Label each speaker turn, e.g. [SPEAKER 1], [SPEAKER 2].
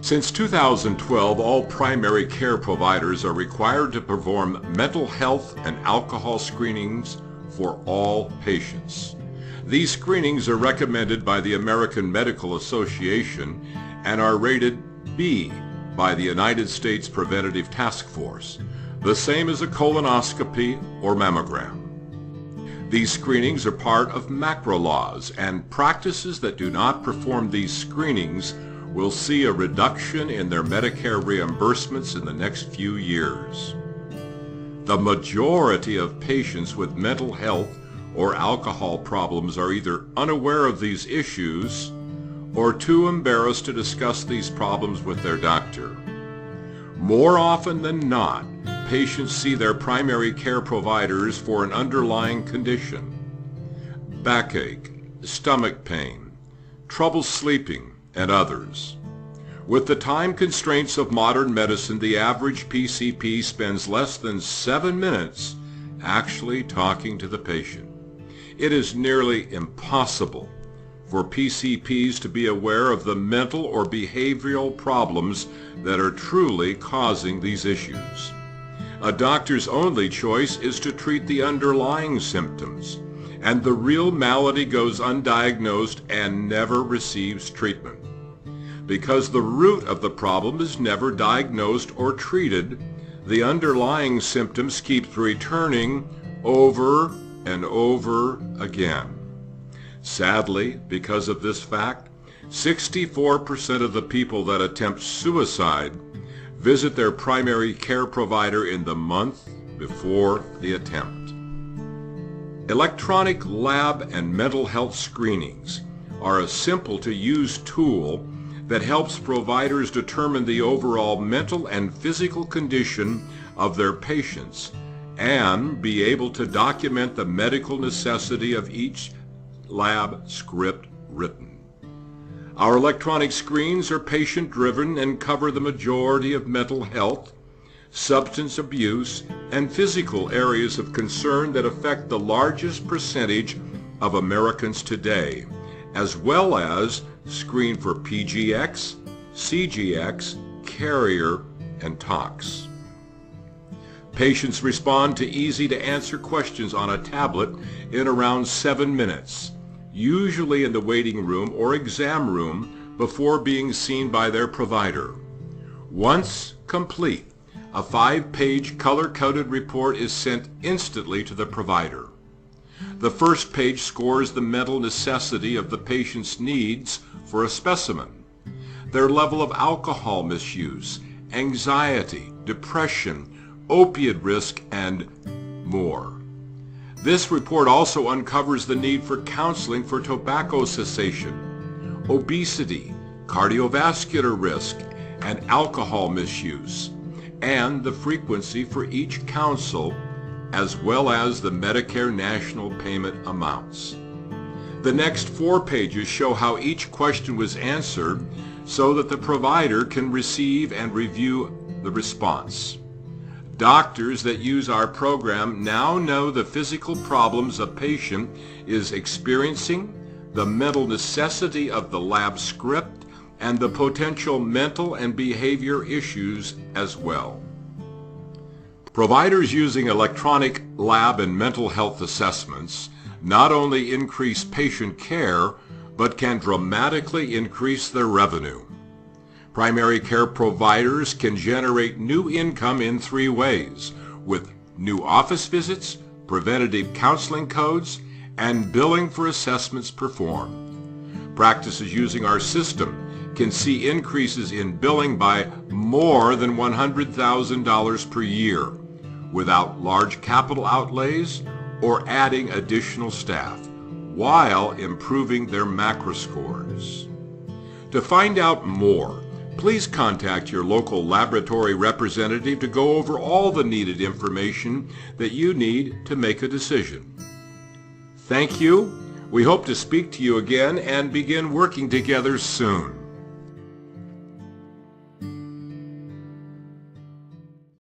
[SPEAKER 1] Since 2012, all primary care providers are required to perform mental health and alcohol screenings for all patients. These screenings are recommended by the American Medical Association and are rated B by the United States Preventative Task Force, the same as a colonoscopy or mammogram. These screenings are part of macro laws, and practices that do not perform these screenings will see a reduction in their Medicare reimbursements in the next few years. The majority of patients with mental health or alcohol problems are either unaware of these issues or too embarrassed to discuss these problems with their doctor. More often than not, patients see their primary care providers for an underlying condition: backache, stomach pain, trouble sleeping, and others. With the time constraints of modern medicine, the average PCP spends less than 7 minutes actually talking to the patient. It is nearly impossible for PCPs to be aware of the mental or behavioral problems that are truly causing these issues. A doctor's only choice is to treat the underlying symptoms, and the real malady goes undiagnosed and never receives treatment. Because the root of the problem is never diagnosed or treated, the underlying symptoms keep returning over and over again. Sadly, because of this fact, 64% of the people that attempt suicide visit their primary care provider in the month before the attempt. Electronic lab and mental health screenings are a simple-to-use tool that helps providers determine the overall mental and physical condition of their patients and be able to document the medical necessity of each lab script written. Our electronic screens are patient-driven and cover the majority of mental health, substance abuse, and physical areas of concern that affect the largest percentage of Americans today, as well as screen for PGX, CGX, carrier, and tox. Patients respond to easy-to-answer questions on a tablet in around 7 minutes, usually in the waiting room or exam room before being seen by their provider. Once complete, a 5-page color-coded report is sent instantly to the provider. The first page scores the mental necessity of the patient's needs for a specimen, their level of alcohol misuse, anxiety, depression, opiate risk, and more. This report also uncovers the need for counseling for tobacco cessation, obesity, cardiovascular risk, and alcohol misuse, and the frequency for each counsel, as well as the Medicare national payment amounts. The next 4 pages show how each question was answered so that the provider can receive and review the response. Doctors that use our program now know the physical problems a patient is experiencing, the mental necessity of the lab script, and the potential mental and behavior issues as well. Providers using electronic lab and mental health assessments not only increase patient care, but can dramatically increase their revenue. Primary care providers can generate new income in 3 ways, with new office visits, preventative counseling codes, and billing for assessments performed. Practices using our system can see increases in billing by more than $100,000 per year, without large capital outlays or adding additional staff, while improving their macro scores. To find out more, please contact your local laboratory representative to go over all the needed information that you need to make a decision. Thank you. We hope to speak to you again and begin working together soon.